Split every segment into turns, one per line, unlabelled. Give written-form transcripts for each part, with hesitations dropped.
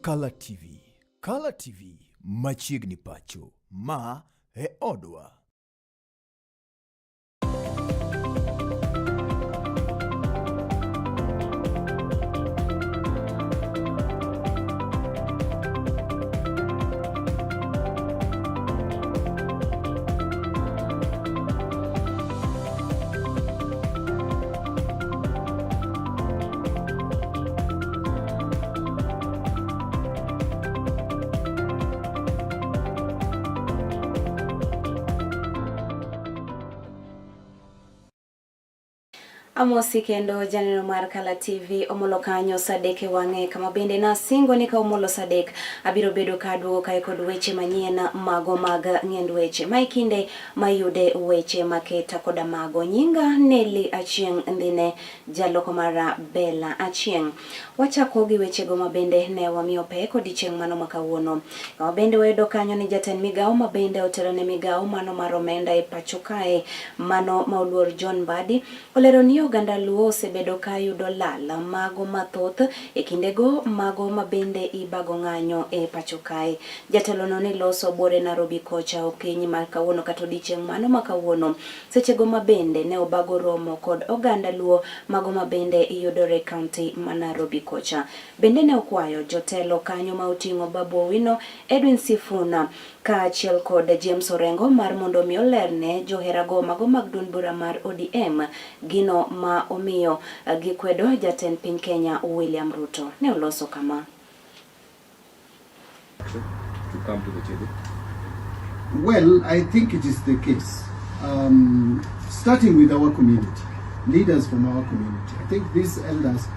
Color TV. Color TV machiegni pacho. Ma e odwa.
Amosi kendo janeno mar Color TV omolo kanyo sadeke wang'e kama bende na singo ni ka omolo sadek abiro bedo kaduo kae kod weche manyien mago mag ng'end weche maikinde mayude weche maketa koda mago nyinga Nelly Achieng ndine jaloko mara Bella Achieng. Wachako gi weche go mabende ne wamiyo pek odichieng mano makawuono kama bende wedo kanyo ni jatend migao mabende otelo ne migao mano mar omenda e pacho kae mano mauluor John Mbadi olero ni oganda Luo osebedo ka yudo lal mago mathoth e kindego mago mabende ibago ng'anyo e pacho kae. Jatelo no ne loso bore Nairobi kocha okinyi mar kawuono kata odichieng mano makawuono sechego mabende ne obago romo kod oganda Luo mago mabende iyudore kaunti ma Nairobi kocha. Bende ne okwayo jotelo kanyo ma oting'o Babu Owino, Edwin Sifuna kaachiel kod James Orengo mar mondo mi olerne joherago mago mag duond bura mar ODM gino ma omiyo gikwedo jatend piny Kenya William Ruto. Ne oloso kama.
To come to the table?
Well, I think it is the case. Starting with our community, leaders from our community. I think these elders,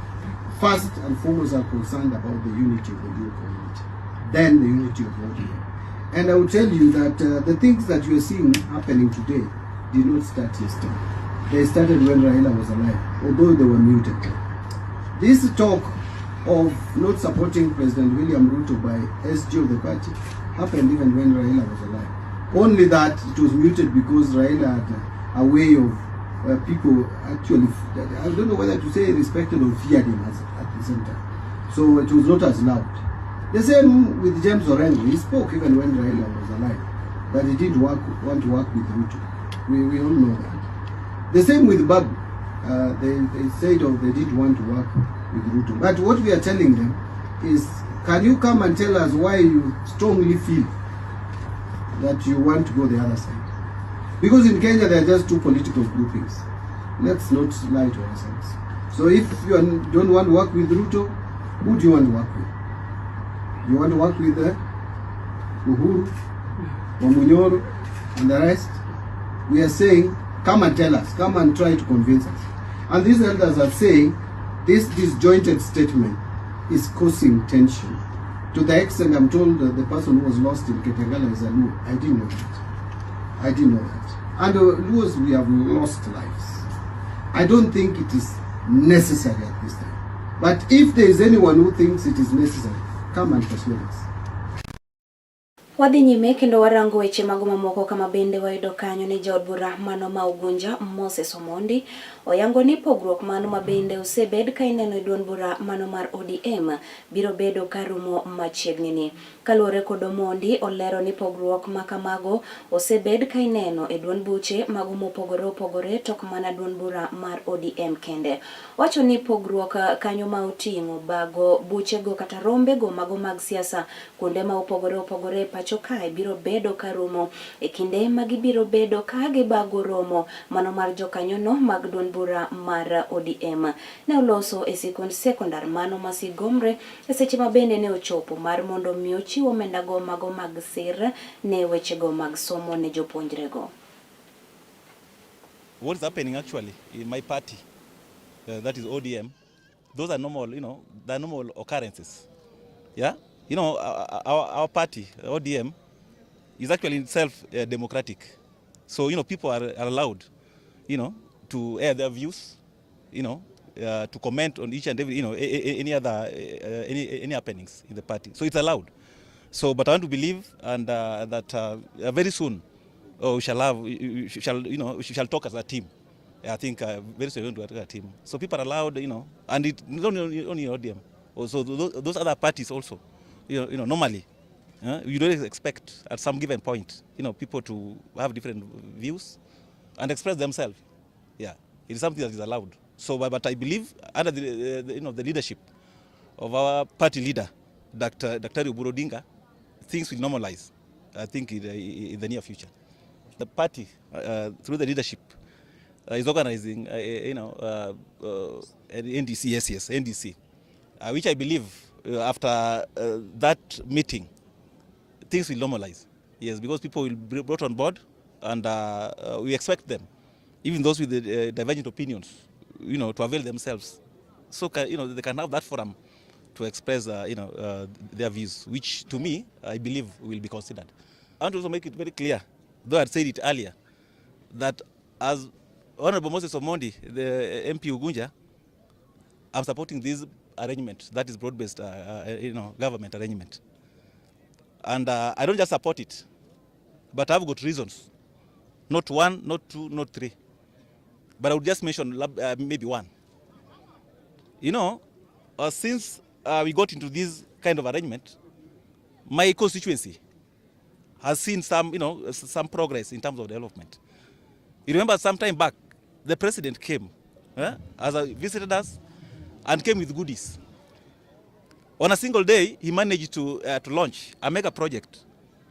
first and foremost, are concerned about the unity of the Luo community, then the unity of ODM. And I will tell you that the things that you are seeing happening today did not start yesterday. They started when Raila was alive, although they were muted. This talk of not supporting President William Ruto by SG of the party happened even when Raila was alive. Only that it was muted because Raila had a way of people actually, I don't know whether to say respected or feared him at the same time. So it was not as loud. The same with James Orengo. He spoke even when Raila was alive, that he did want to work with Ruto. We all know that. The same with Babu. They said they did want to work with Ruto. But what we are telling them is, can you come and tell us why you strongly feel that you want to go the other side? Because in Kenya there are just two political groupings. Let's not lie to ourselves. So if you don't want to work with Ruto, who do you want to work with? You want to work with Uhuru, Wamunyoro, and the rest? We are saying, come and tell us, come and try to convince us. And these elders are saying this disjointed statement is causing tension. To the extent I'm told that the person who was lost in Ketengala is a Luo. I didn't know that. I didn't know that. And Luos, we have lost lives. I don't think it is necessary at this time. But if there is anyone who thinks it is necessary, come and persuade us.
Wadhi nyime kendo warango weche mago mamoko kama bende wayudo kanyo ni jaod bura mano ma Ugunja Moses Omondi oyango ni pogruok mano mabende osebed ka ineno e duond bura mano mar ODM biro bedo karumo machiegni ni. Kaluwore kod Omondi olero ni pogruok makamago osebed ka ineno e duond buche mago mopogore opogore tok mana duond bura mar ODM kende. Wacho ni pogruok kanyo ma oting'o bago buchego kata rombego mago mag siasa kuonde ma opogore opogore pacho kae biro bedo karumo e kinde magibiro bedo ka gibago romo mano mar jokanyono mag duond bura mar ODM. Ne oloso e sikund sekondar mano masigomre e seche mabende ne ochopo mar mondo mi ochiwo omenda go mago mag sir ne wechego mag somo ne jopuonjrego.
What is happening actually in my party, that is ODM, those are normal, they're normal occurrences. Yeah? Our party, ODM, is actually itself democratic. So, people are allowed, to air their views, to comment on each and every, any other, any happenings in the party. So it's allowed. So, but I want to believe and that very soon we shall talk as a team. I think very soon we're going to work as a team. So people are allowed, and it not only ODM, also those other parties also. normally, you don't expect at some given point, people to have different views and express themselves. Yeah, it is something that is allowed. So, but I believe under the leadership of our party leader, Dr. Oburu Odinga, things will normalize, I think, in the near future. The party, through the leadership, is organizing, an NDC, which I believe after that meeting, things will normalize. Yes, because people will be brought on board, and we expect them, even those with the divergent opinions, to avail themselves. So, they can have that forum to express, their views, which to me, I believe will be considered. I want to also make it very clear, though I said it earlier, that as Honorable Moses Omondi, the MP Ugunja, I'm supporting this arrangement, that is broad-based, government arrangement. And I don't just support it, but I've got reasons. Not one, not two, not three. But I would just mention maybe one. Since we got into this kind of arrangement, my constituency has seen some progress in terms of development. You remember some time back, the president came, visited us, and came with goodies. On a single day, he managed to launch a mega project,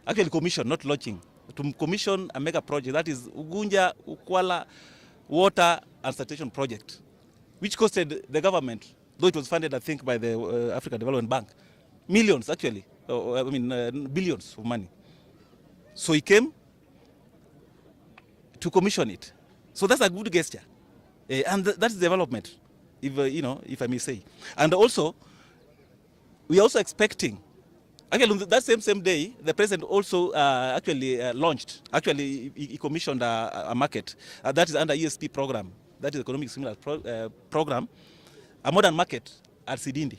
actually commission, not launching, to commission a mega project, that is Ugunja Ukwala Water and Sanitation Project, which costed the government, though it was funded, I think, by the African Development Bank, millions, actually, billions of money. So he came to commission it. So that's a good gesture. And that's development, if I may say. And also, we are also expecting, actually, that same day, the president also launched, he commissioned a market that is under ESP program, that is Economic Stimulus Program, a modern market at Sidindi.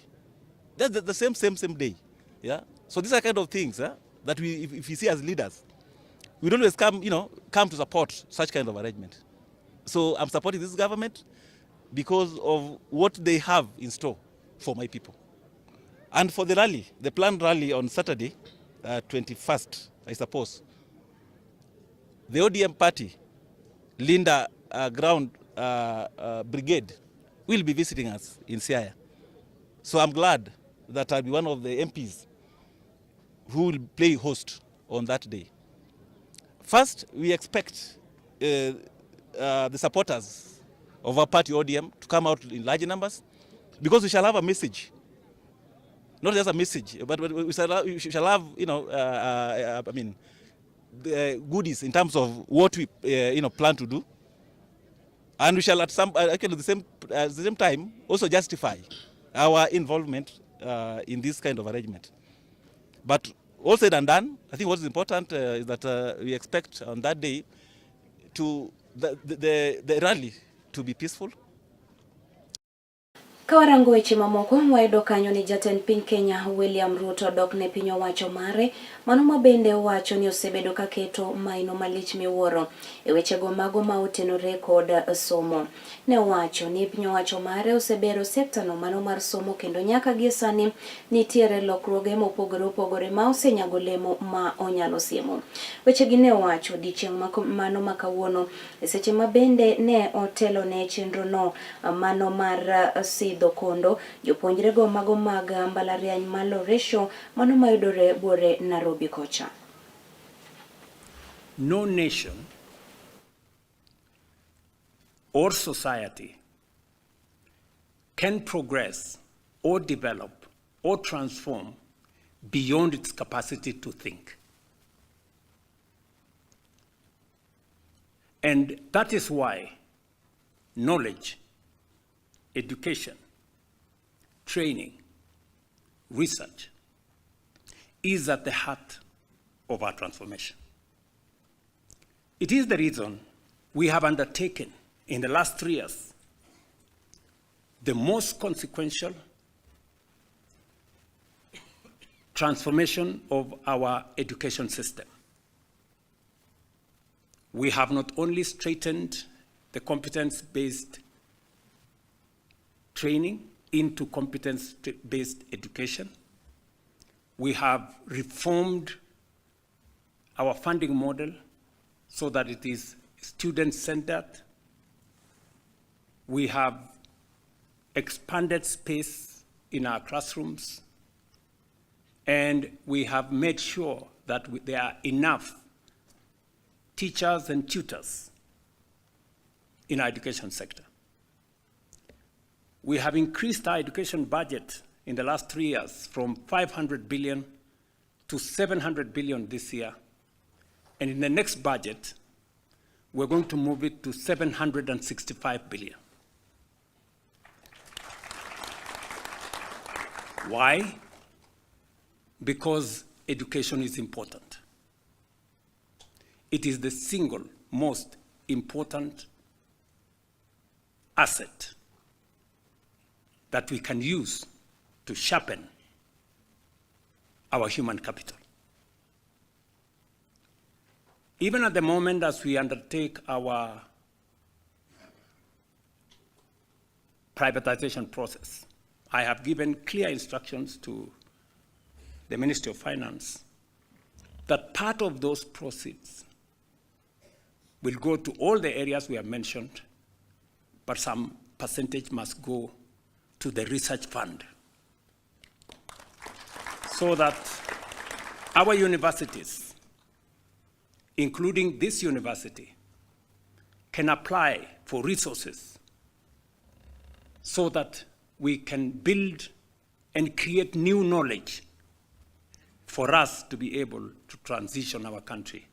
That's the same day. Yeah. So these are kind of things that we, if you see as leaders, we don't always come to support such kind of arrangement. So I'm supporting this government because of what they have in store for my people. And for the rally, the planned rally on Saturday, 21st, I suppose, the ODM party, Linda Ground Brigade, will be visiting us in Siaya. So I'm glad that I'll be one of the MPs who will play host on that day. First, we expect the supporters of our party ODM to come out in large numbers, because we shall have a message. Not just a message, but we shall have, goodies in terms of what we, plan to do. And we shall at the same time also justify our involvement in this kind of arrangement. But all said and done, I think what is important is that we expect on that day the rally to be peaceful.
Kawarango weche mamoko, wayudo kanyo ni jatend piny Kenya William Ruto dok ne piny owacho mare, mano ma bende owacho ni osebedo ka keto maino malich miwuoro e wechego mago ma otenore kod somo. Ne owacho ni piny owacho mare osebero sekta no mano mar somo, kendo nyaka gie sani nitiere lokruoge mopogore opogore ma osenyago lemo ma onyalo siemo. Wechegi ne owacho odiechieng' mano ma kawuono e seche ma bende ne otelo ne chenro no mano mar Kondo, jopuonjre go mago mag mbalariany ma Loresho, mano mayudore buore Nairobi kocha.
No nation or society can progress or develop or transform beyond its capacity to think. And that is why knowledge, education, training, research is at the heart of our transformation. It is the reason we have undertaken in the last 3 years the most consequential transformation of our education system. We have not only straightened the competence-based training into competence-based education, We have reformed our funding model so that it is student-centered. We have expanded space in our classrooms, and we have made sure that there are enough teachers and tutors in our education sector. We have increased our education budget in the last 3 years from 500 billion to 700 billion this year. And in the next budget, we're going to move it to 765 billion. Why? Because education is important. It is the single most important asset that we can use to sharpen our human capital. Even at the moment as we undertake our privatization process, I have given clear instructions to the Ministry of Finance that part of those proceeds will go to all the areas we have mentioned, but some percentage must go to the research fund so that our universities, including this university, can apply for resources so that we can build and create new knowledge for us to be able to transition our country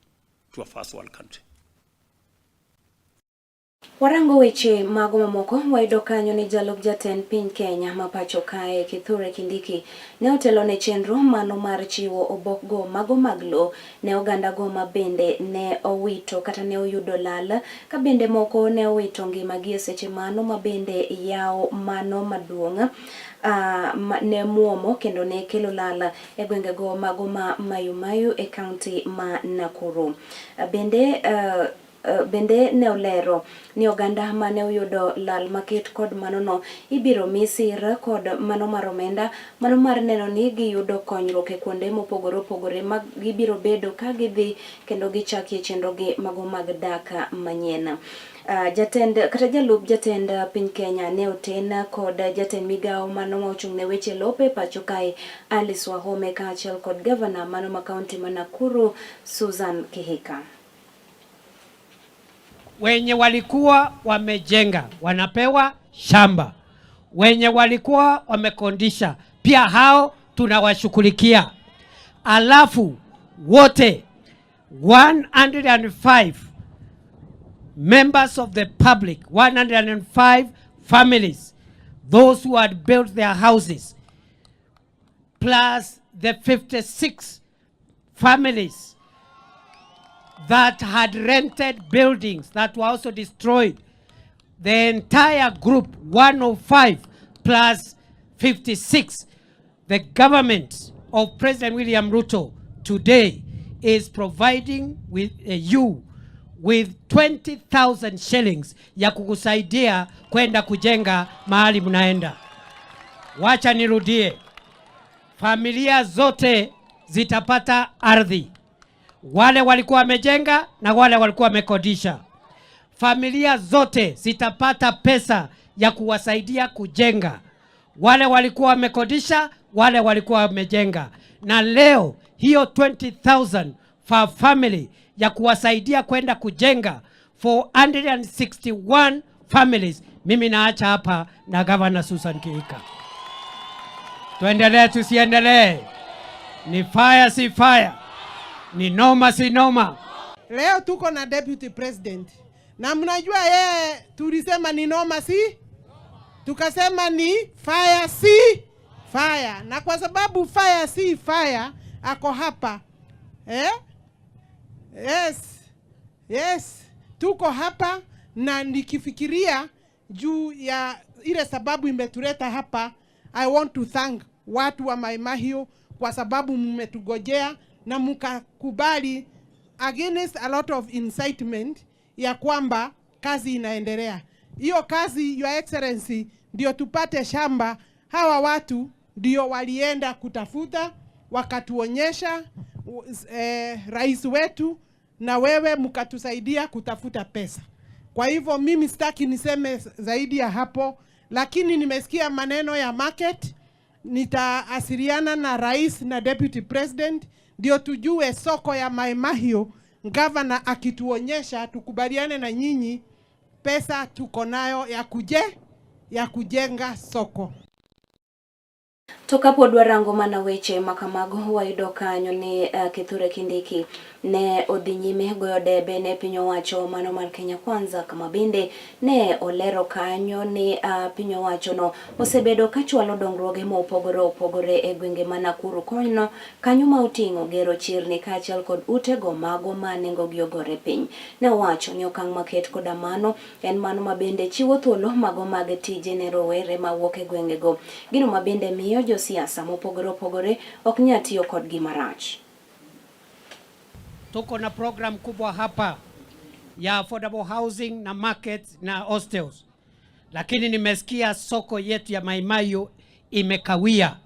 to a first world country.
Warango weche mago mamoko wayudo kanyo ni jalup jatend piny Kenya ma pacho kae Kithure Kindiki ne otelo ne chenro mano mar chiwo obokgo mago mag lo ne oganda go ma bende ne owito kata ne oyudo lal ka bende moko ne owito ngimagi e seche mano ma bende yawo mano maduong' ne muomo kendo ne kelo lal e gwenge go mago ma Mayumayu e kaunti ma Nakuru. Bende ne olero ni oganda mane uyudo lal maket kod mano no ibiro misir kod mano mar omenda mano mar neno ni giyudo konyruok e kuonde mopogore opogore ma gibiro bedo ka gidhi kendo gichaki chenro gi mago mag dak manyien. Jatend kata jalup jatend piny Kenya ne oten kod jatend migawo mano ma ochung' ne weche lope pacho kae Alice Wahome kaachiel kod governor mano ma kaunti ma Nakuru Susan Kihika.
Wenye walikuwa wamejenga wanapewa shamba, wenye walikuwa wamekondisha pia hao tunawashughulikia. Alafu wote 105 members of the public, 105 families, those who had built their houses, plus the 56 families that had rented buildings that were also destroyed. The entire group, 105 plus 56, the government of President William Ruto today is providing with you with 20,000 shillings ya kukusaidia kwenda kujenga mahali mnaenda. Wacha nirudie, familia zote zitapata ardhi. Wale walikuwa wamejenga na wale walikuwa wamekodisha. Familia zote zitapata pesa ya kuwasaidia kujenga. Wale walikuwa wamekodisha, wale walikuwa wamejenga. Na leo hiyo 20,000 for family ya kuwasaidia kwenda kujenga for 161 families. Mimi naacha hapa na Governor Susan Kihika. Tuendelee tusiendelee. Ni fire si fire. Ni noma si noma.
Leo tuko na deputy president. Na mnajua yeye tulisema ni noma si? Tukasema ni fire si fire. Na kwa sababu fire si fire ako hapa. Yes. Tuko hapa na nikifikiria juu ya ile sababu imetuleta hapa. I want to thank watu wa Mai Mahiu kwa sababu mmetugojea na mkakubali against a lot of incitement ya kwamba kazi inaendelea. Hiyo kazi, Your Excellency, ndio tupate shamba. Hawa watu ndio walienda kutafuta wakatuonyesha rais wetu na wewe mkatusaidia kutafuta pesa. Kwa hivyo mimi sitaki niseme zaidi ya hapo, lakini nimesikia maneno ya market. Nitaasiliana na rais na deputy president ndio tujue soko ya Mai Mahiu. Governor akituonyesha tukubaliane na nyinyi, pesa tuko nayo ya kujenga soko.
Tokapo dwarango mana weche makamago wayudo kanyo ni Kithure Kindiki ne odhi nyime goyo debe ne piny owacho mano mar Kenya Kwanza, kama bende ne olero kanyo ni piny owacho no osebedo ka chwalo dongruoge mopogore e gwenge ma Nakuru kono kanyo ma oting'o gero chirni kaachiel kod utego mago ma nengogi ogore piny. Ne owacho ni okang' maket koda mano en mano ma bende chiwo thuolo mago mag tije ne rowere mawuok e gwengego, gino ma bende miyo josiasa mopogore ok nyal tiyo kodgi marach.
Tuko na program kubwa hapa ya affordable housing na markets na hostels, lakini nimesikia soko yetu ya Mai Mahiu imekawia.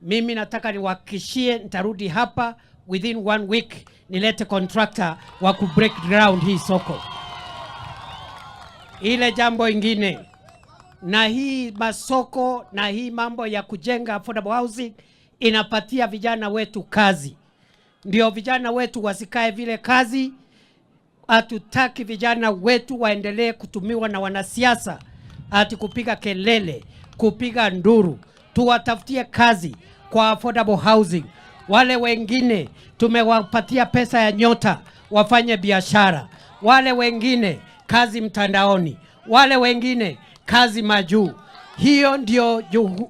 Mimi nataka niwahakikishie nitarudi hapa within 1 week nilete contractor wa ku break ground hii soko. Ile jambo ingine na hii masoko na hii mambo ya kujenga affordable housing inapatia vijana wetu kazi. Ndio vijana wetu wasikae vile kazi. Hatutaki vijana wetu waendelee kutumiwa na wanasiasa ati kupiga kelele, kupiga nduru. Tuwatafutie kazi kwa affordable housing. Wale wengine tumewapatia pesa ya nyota wafanye biashara. Wale wengine kazi mtandaoni. Wale wengine kazi majuu. Hiyo ndio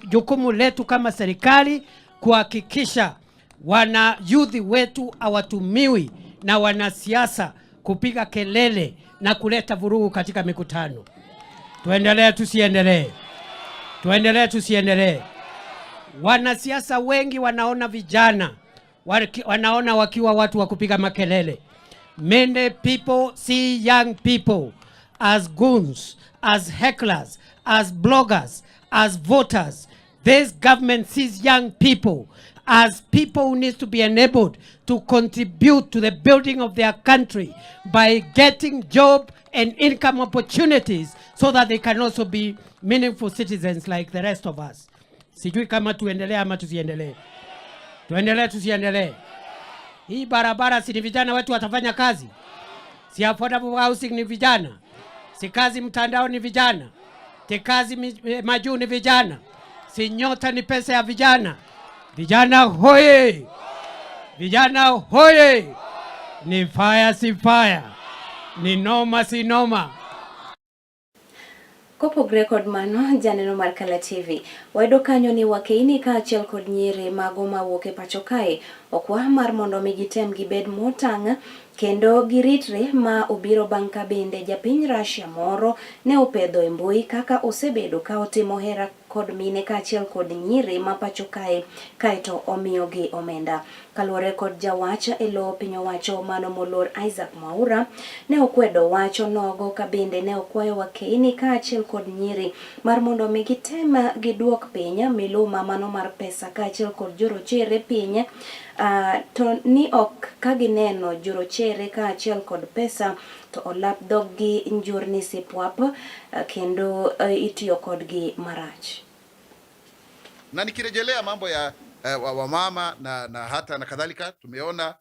jukumu letu kama serikali, kuhakikisha wana youth wetu hawatumiwi na wanasiasa kupiga kelele na kuleta vurugu katika mikutano. Tuendelee tusiendelee? Tuendelee tusiendelee? Wanasiasa wengi wanaona vijana, wanaona wakiwa watu wa kupiga makelele. Many people see young people as goons, as hecklers, as bloggers, as voters. This government sees young people as people who need to be enabled to contribute to the building of their country by getting job and income opportunities so that they can also be meaningful citizens like the rest of us. Sijui kama tuendelee ama tusiendelee. Tuendelee tusiendelee? Hii barabara si ni vijana wetu watafanya kazi? Si affordable housing ni vijana? Si kazi mtandao ni vijana? Si kazi majuu ni vijana? Si nyota ni pesa ya vijana? Vijana hoye! Vijana hoye! Ni fire si fire, ni noma si noma.
Kopo record mano janeno mar Kala TV. Wayudo kanyo ni wakeini kaachiel kod nyiri mago mawuok e pacho kae okwa mar mondo mi gitem gibed motang' kendo giritre ma obiro bang' ka bende japiny Russia moro ne opedho e mbui kaka osebedo ka otimo hera kod mine kaachiel kod nyiri ma pacho kae kaeto omiyogi omenda. Kaluwore kod jawacha e lo piny owacho mano molor Isaac Mwaura ne okwedo wacho nogo ka bende ne okwayo wakeini kaachiel kod nyiri mar mondo mi gitem giduok piny miluma mano mar pesa kaachiel kod jorochere piny, to ni ok kagineno jorochere kaachiel kod pesa to olap dhoggi njorni sipwap kendo itiyo kodgi marach.
Na nikirejelea mambo ya wamama na hata na kadhalika, tumeona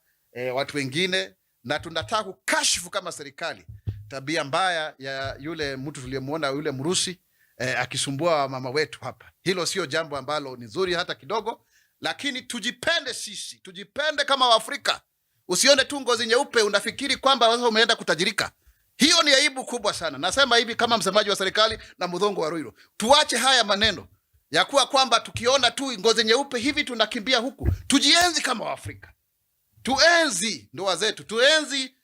watu wengine, na tunataka kukashifu kama serikali tabia mbaya ya yule mtu tuliyemuona, yule Mrusi akisumbua mama wetu hapa. Hilo sio jambo ambalo ni nzuri hata kidogo, lakini tujipende sisi, tujipende kama Waafrika. Usione tu ngozi nyeupe unafikiri kwamba wewe umeenda kutajirika. Hiyo ni aibu kubwa sana. Nasema hivi kama msemaji wa serikali na Muthongo wa Ruiru. Tuache haya maneno ya kuwa kwamba tukiona tu ngozi nyeupe hivi tunakimbia huku. Tujienzi kama Waafrika. Tuenzi ndoa zetu, tuenzi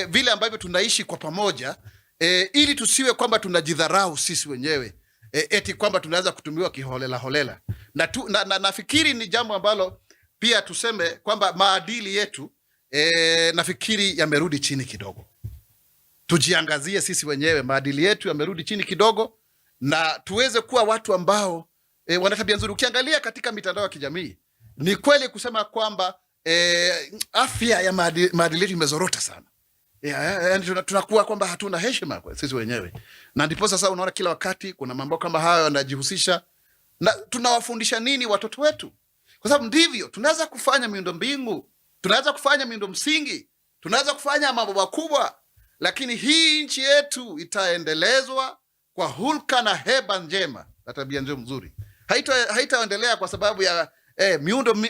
vile ambavyo tunaishi kwa pamoja, ili tusiwe kwamba tunajidharau sisi wenyewe, eti kwamba tunaweza kutumiwa kiholela holela. Na nafikiri ni jambo ambalo pia tuseme kwamba maadili yetu nafikiri yamerudi chini kidogo. Tujiangazie sisi wenyewe, maadili yetu yamerudi chini kidogo, na tuweze kuwa watu ambao wana tabia nzuri. Ukiangalia katika mitandao ya kijamii Ni kweli kusema kwamba afya ya maadili yetu imezorota sana. Yani tunakuwa kwamba hatuna heshima kwa sisi wenyewe. Na ndipo sasa unaona kila wakati kuna mambo kama hayo yanajihusisha, na tunawafundisha nini watoto wetu? Kwa sababu ndivyo tunaweza kufanya miundombinu, tunaweza kufanya miundo msingi, tunaweza kufanya mambo makubwa, lakini hii nchi yetu itaendelezwa kwa hulka na heba njema na tabia njema nzuri. Haitaendelea kwa sababu ya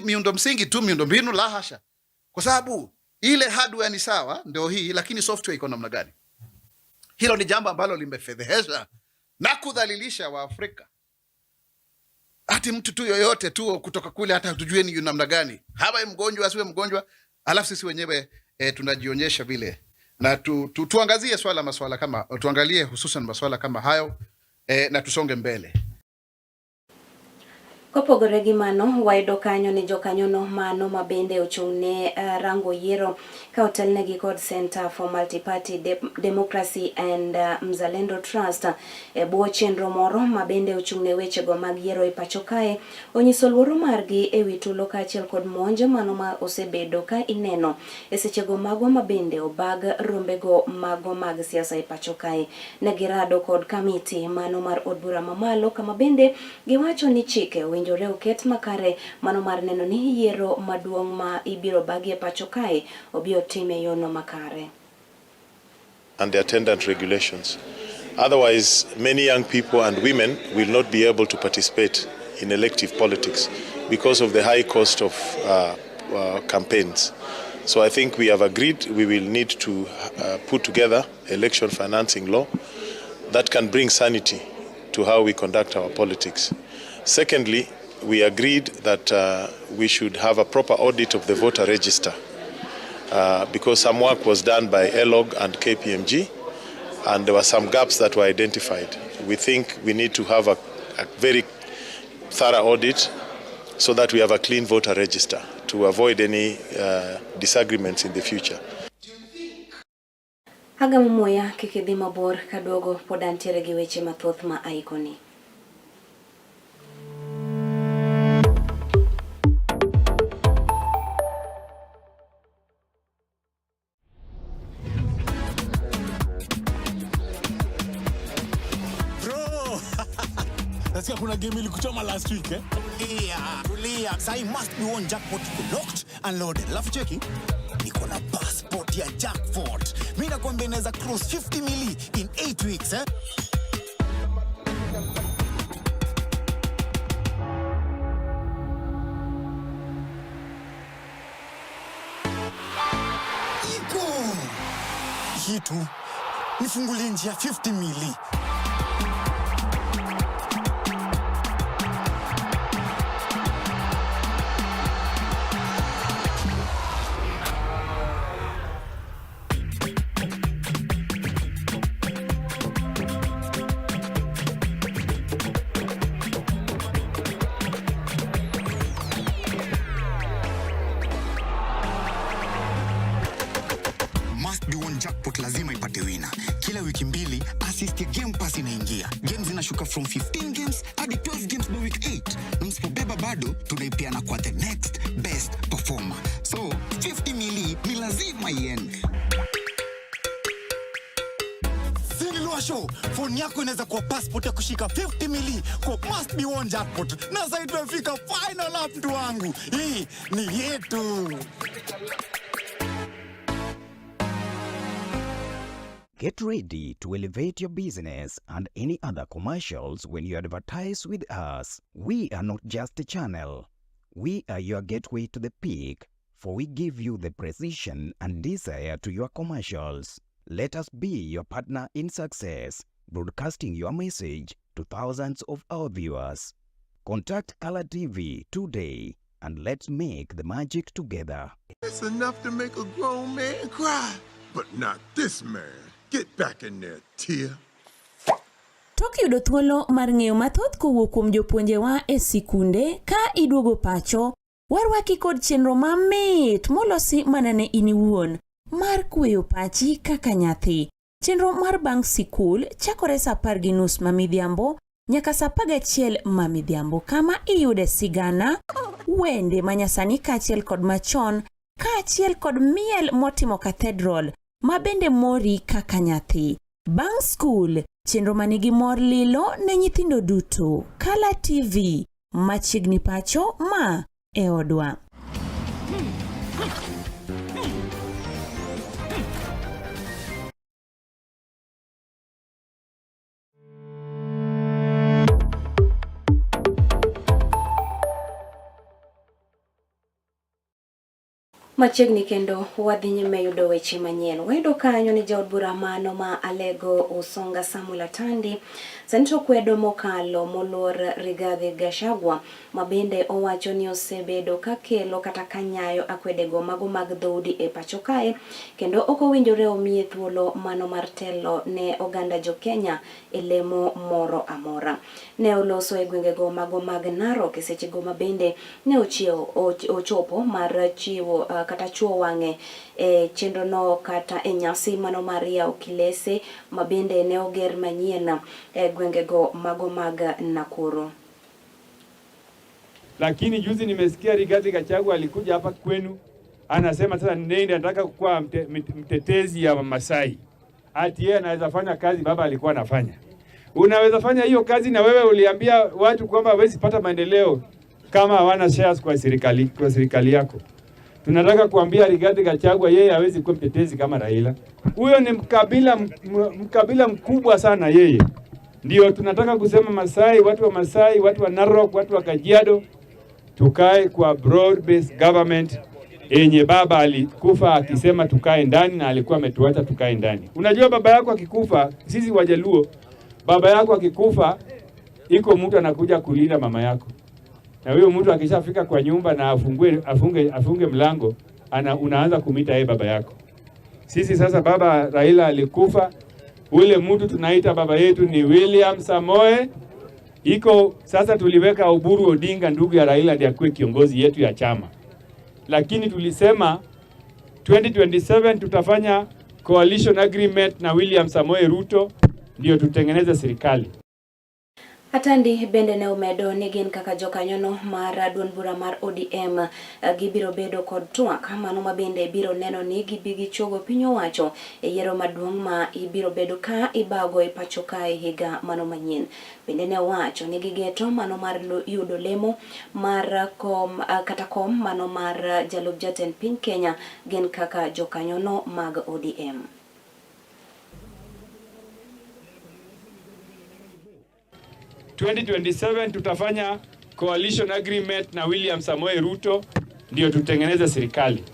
miundo msingi tu, miundo mbinu, la hasha. Kwa sababu ile hardware ni sawa, ndio hii, lakini software iko namna gani? Hilo ni jambo ambalo limefedhehesha na kudhalilisha Waafrika. Hati mtu tu yoyote tu kutoka kule, hata tujue ni namna gani, hawa mgonjwa asiwe mgonjwa, alafu sisi wenyewe tunajionyesha vile. Na tuangazie tuangalie hususan masuala kama hayo na tusonge mbele.
Kopogore gi mano, wayudo kanyo ni jokanyono mano mabende ochung'ne rango yiero ka otelnegi kod Center for Multi-Party Democracy and Mzalendo Trust bwo chenro moro mabende ochung'ne wechego mag yiero e pacho kae, onyiso luoro margi e wi tulo kaachiel kod monj mano ma osebedo ka ineno e sechego mago mabende obag rombego mago mag siasa e pacho kae. Ne girado kod kamiti mano mar od bura mamalo kama bende giwacho ni chike winjore oket makare mano mar neno ni yiero maduong' ma ibiro bagi e pacho kae obiro time yono makare.
And the attendant regulations. Otherwise, many young people and women will not be able to participate in elective politics because of the high cost of campaigns. So I think we have agreed we will need to put together election financing law that can bring sanity to how we conduct our politics. Secondly, we agreed that we should have a proper audit of the voter register because some work was done by ELOG and KPMG and there were some gaps that were identified. We think we need to have a very thorough audit so that we have a clean voter register to avoid any disagreements in the future.
Haga Momoya kikidhi mabor kadogo podantiere gi weche mathoth ma aikoni.
Nasikia kuna game ilikuchoma last week Tulia. Sai must be one jackpot locked and loaded. Alafu cheki. Niko na passport ya jackpot. Mimi nakwambia inaweza cross 50 mili in 8 weeks Iko. Hitu. Nifungulie njia 50 mili. Jackpot lazima ipate wina. Kila wiki mbili assist ya Game Pass inaingia. Games zinashuka from 15 games hadi 12 games by week 8. Na msipobeba bado tunaipeana kwa the next best performer. So 50 mili ni lazima iende. Sinilua show. Phone yako inaweza kuwa passport ya kushika 50 mili kwa must be one jackpot. Na sasa tumefika final up mtu wangu. Hii ni yetu.
Get ready to elevate your business and any other commercials when you advertise with us. We are not just a channel. We are your gateway to the peak, for we give you the precision and desire to your commercials. Let us be your partner in success, broadcasting your message to thousands of our viewers. Contact Color TV today and let's make the magic together.
It's enough to make a grown man cry, but not this man. Get back in there, Tia.
Tok yudo thuolo mar ng'eyo mathoth kowuok kuom jopuonjewa e sikunde ka iduogo pacho, warwaki kod chenro mamit molosi mana ne in iwuon mar kweyo pachi kaka nyathi. Chenro mar bang' sikul chakore saa 10:30 ma midhiambo nyaka saa 11 mamidhiambo kama iyude sigana, wende manyasani kaachiel kod machon, kaachiel kod miel motimo Cathedral mabende mori kaka nyathi. Bang' skul, chenro manigi mor lilo ne nyithindo duto. Kala TV, machiegni pacho ma e odwa.
Machiegni kendo wadhi nyime yudo weche manyien. Wayudo kanyo ni jaod bura mano ma Alego Usonga Samuel Atandi sento kwedo mokalo moluor Rigathi Gachagua mabende owacho ni osebedo kakelo kata kanyayo akwedego mago mag dhoudi e pacho kae kendo ok owinjore omiye thuolo mano mar telo ne oganda jo Kenya e lemo moro amora. Ne oloso e gwengego mago mag Narok e sechego mabende ne ochopo mar chiwo kata chuo wange e chenro no kata e nyasi mano Maria Okilese mabende ne oger manyien e gwengego mago mag Nakuru.
Lakini juzi nimesikia Rigathi Gachagua alikuja hapa kwenu anasema sasa nende anataka kuwa mtetezi ya Masai. Ati yeye anaweza fanya kazi baba alikuwa anafanya. Unaweza fanya hiyo kazi na wewe uliambia watu kwamba hawezi pata maendeleo kama hawana shares kwa serikali yako. Tunataka kuambia Rigathi Gachagua yeye hawezi kuwa mtetezi kama Raila. Huyo ni mkabila mkubwa sana yeye. Ndio tunataka kusema Masai, watu wa Masai, watu wa Narok, watu wa Kajiado tukae kwa broad based government yenye baba alikufa akisema tukae ndani na alikuwa ametuacha tukae ndani. Unajua baba yako akikufa, sisi Wajaluo, baba yako akikufa iko mtu anakuja kulinda mama yako. Na huyo mtu akishafika kwa nyumba na afunge mlango, unaanza kumita yeye baba yako. Sisi sasa baba Raila alikufa, ule mtu tunaita baba yetu ni William Samoei. Iko sasa tuliweka Oburu Odinga ndugu ya Raila ndiye akuwe kiongozi yetu ya chama. Lakini tulisema 2027 tutafanya coalition agreement na William Samoei Ruto ndio tutengeneze serikali.
Atandi bende ne umedo ni gin kaka jokanyono mar duond bura mar ODM gibiro bedo kod twak mano mabende biro neno ni gibigi chogo piny owacho e yiero maduong' ma ibiro bedo ka ibago e pacho kae higa mano manyien. Bende ne owacho ni gigeto mano mar yudo lemo mar kom mano mar jalup jatend piny Kenya gin kaka jokanyono mag ODM.
In 2027 tutafanya coalition agreement na William Samoei Ruto ndio tutengeneze serikali.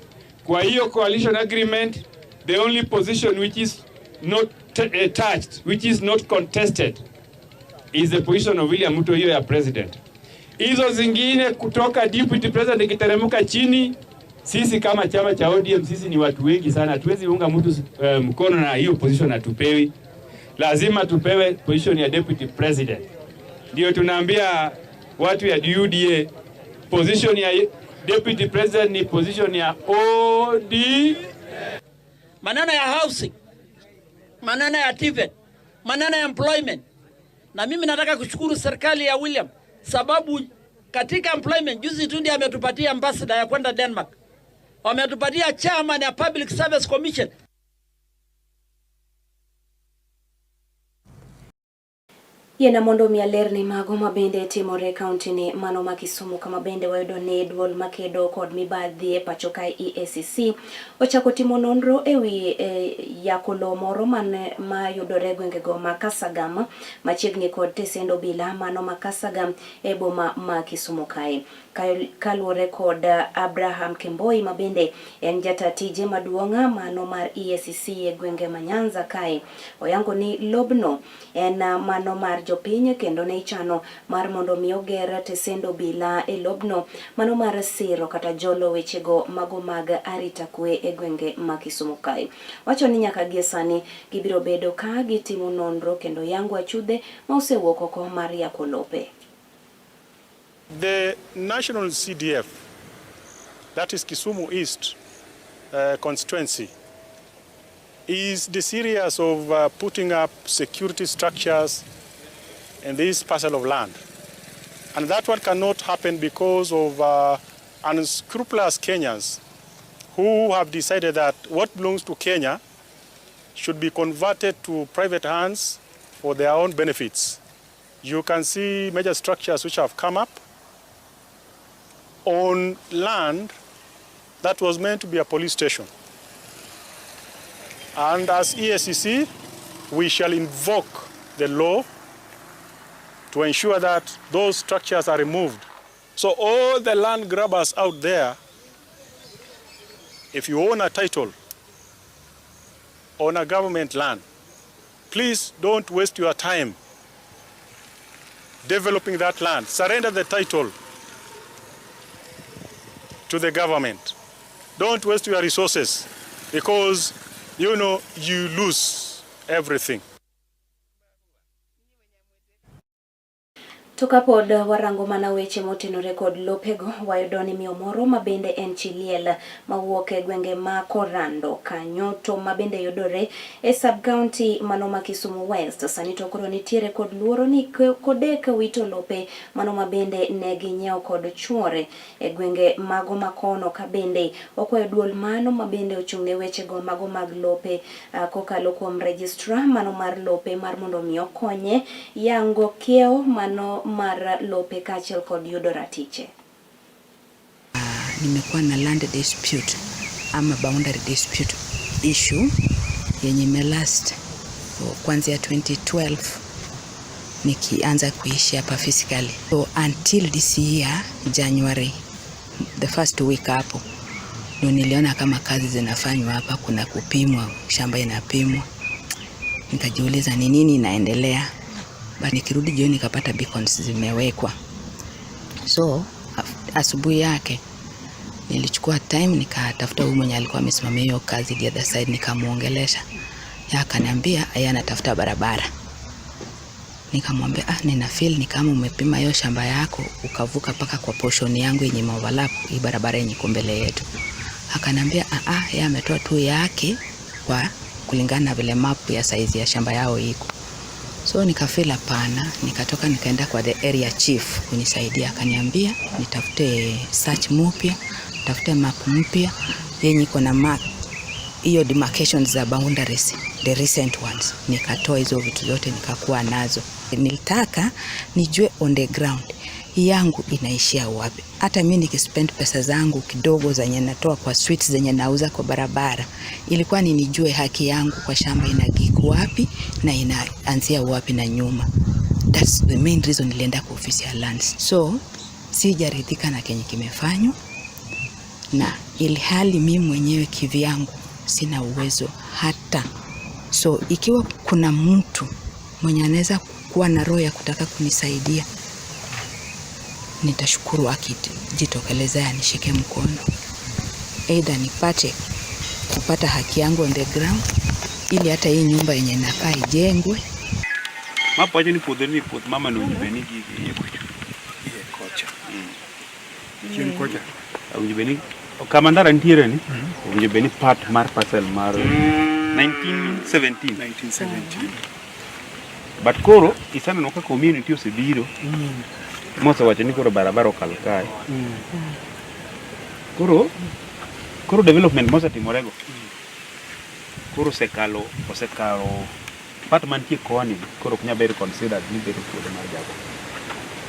Kwa hiyo coalition agreement, the only position which is not touched, which is not contested, is the position of William Ruto hiyo ya president. Hizo zingine kutoka deputy president ikiteremuka chini, sisi kama chama cha ODM sisi ni watu wengi sana, hatuwezi unga mtu mkono na hiyo position hatupewi. Lazima tupewe position ya deputy president. Ndio tunaambia watu ya UDA position ya deputy president ni position ya OD.
Maneno ya housing, maneno ya TVET, maneno ya employment. Na mimi nataka kushukuru serikali ya William sababu katika employment juzi tu ndiye ametupatia ambassador ya kwenda Denmark. Wametupatia chairman ya Public Service Commission.
Yena mondo mialer ni mago mabende timore kaunti ni mano ma Kisumu kama bende wayudo ni duol makedo kod mibadhi e pacho kae EACC ochako timo nonro ewi yakolo moro ma yudore gwengego ma Kasagam machiegni kod tesendo bila mano ma Kasagam e boma ma Kisumu kae. Kaluore kod Abraham Kemboi mabende en jata tije maduonga mano mar EACC e gwenge ma Nyanza kae. Oyango ni lobno en mano mar jopiny kendo ne ichano mar mondo mi oger tesendo bila e lobno mano mar siro kata jolo wechego mago mag arita kwe e gwenge ma Kisumu kae. Wacho ni nyaka gie sani gibiro bedo ka gitimo nonro kendo yango achudhe ma osewuok oko mar yako lope.
The National CDF, that is Kisumu East constituency, is the series of putting up security structures in this parcel of land. And that one cannot happen because of unscrupulous Kenyans who have decided that what belongs to Kenya should be converted to private hands for their own benefits. You can see major structures which have come up on land that was meant to be a police station. And as EACC, we shall invoke the law to ensure that those structures are removed. So all the land grabbers out there, if you own a title on a government land, please don't waste your time developing that land. Surrender the title to the government. Don't waste your resources because, you know, you lose everything.
Tukapod warango mana weche motenore kod lopego wayudo ni miyo moro mabende en chiliel mawuok e gwenge ma Korando kanyo to mabende yudore e sub county mano ma Kisumu West. Sani to koro nitiere kod luoro ni kodek wito lope mano mabende ne ginyiewo kod chuore e gwenge mago makono ka bende okwayo duol mano mabende ochung'ne weche go mago mag lope kokalo kuom registrar mano mar lope mar mondo mi okonye yango kiewo mano mar lope kachel kod yudo ratiche.
Nimekuwa na land dispute ama boundary dispute issue yenye imelast kuanzia 2012 nikianza kuishi hapa physically. So until this year January the first week hapo ndio niliona kama kazi zinafanywa hapa, kuna kupimwa, shamba inapimwa. Nikajiuliza ni nini inaendelea. But nikirudi jioni nikapata beacons zimewekwa. So asubuhi yake nilichukua time nikatafuta huyu mwenye alikuwa amesimamia hiyo kazi the other side, nikamuongelesha. Yeye akaniambia yeye anatafuta barabara. Nikamwambia nina feel ni kama umepima hiyo shamba yako ukavuka paka kwa portion yangu yenye overlap hii barabara yenye mbele yetu. Akaniambia yeye ametoa tu yake kwa kulingana na vile map ya size ya shamba yao iko. So nikafeel pana, nikatoka nikaenda kwa the area chief kunisaidia. Akaniambia nitafute search mpya, tafute map mpya yenye iko na map hiyo demarcations za boundaries, the recent ones. Nikatoa hizo vitu zote nikakuwa nazo. Nilitaka nijue on the ground yangu inaishia wapi. Hata mimi nikispend pesa zangu kidogo zenye natoa kwa sweets zenye nauza kwa barabara, ilikuwa ni nijue haki yangu kwa shamba inagiku wapi na inaanzia wapi na nyuma. That's the main reason nilienda kwa ofisi ya lands. So sijaridhika na kenye kimefanywa, na ilhali mimi mwenyewe kivyangu sina uwezo hata. So ikiwa kuna mtu mwenye anaweza kuwa na roho ya kutaka kunisaidia, nitashukuru akijitokeleza anishike mkono. Either nipate kupata haki yangu on the ground ili hata hii nyumba yenye nakaa ijengwe.
Mapo aje ni podeni pod mama no nyibeni gigi kocha. Kioni kocha. Au nyibeni kamandara ntiere ni. Nyibeni part mar parcel mar 1917. But koro isana noka community osebiro. Mosa wacha ni koro barabara okalkai. Koro development mosa timorego. Koro osekalo part mantie koni koro kunya better considered ni better for the marjago.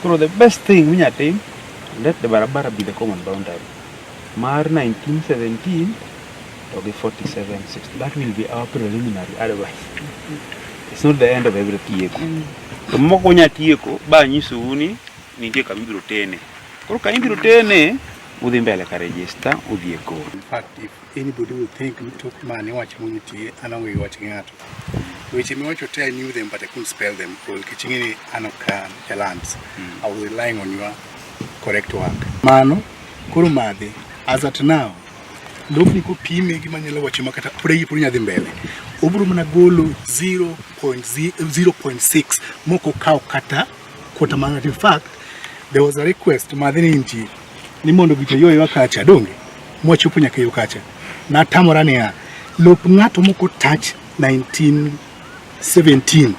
Koro the best thing minya tim, let the barabara be the common boundary. Mar 1917 to be 4760. That will be our preliminary otherwise. It's not the end of every tieko. To moko nya tieko ba nyiso uni nitie kamibiro tene. Koro kamibiro tene udhi mbele ka register udhi go.
In fact, if anybody would think we took money watch community anangwe watching out, which I watch I knew them but I couldn't spell them. Well, kichingini anokan lands. I was relying on your correct work. Mano kurumade as at now lobni ko pime gimanyalo wache makata pure nyadhi mbele. Oburu mana golo 0.6 moko kao kata kota mana. In fact, there was a request madhini inti ni mondo gite yoyo wakacha donge mwachupu nyake yukacha na tamorane ya lop ngato moko touch 1917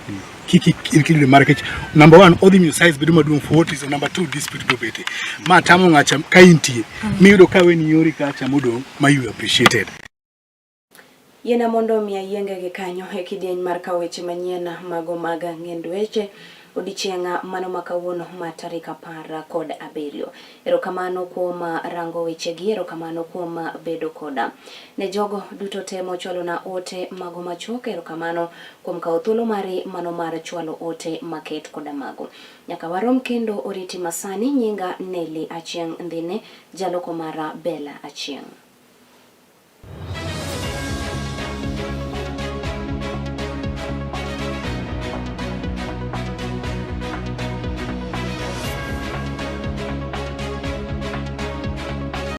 kiki in market. Number 1, all the size beduma doing for what is the number 2 dispute bobete. Ma tamo ngacha kainti. Mi do kawe ni yori ka chamudo mayu appreciated.
Yena mondo miya yenge gi kanyo e kidieny mar kaweche manyena mago maga ng'endweche odichienga mano makawuono ma tarik 17. Erokamano kuom rango weche gi, erokamano kuom bedo koda. Ne jogo duto te mochwalo na ote mago machuok, erokamano kuom kawo thuolo mari mano mar chwalo ote maket koda mago. Nyaka warom kendo oriti masani, nyinga Nelly Achieng' Ndhine, jaloko mara Bella Achieng'.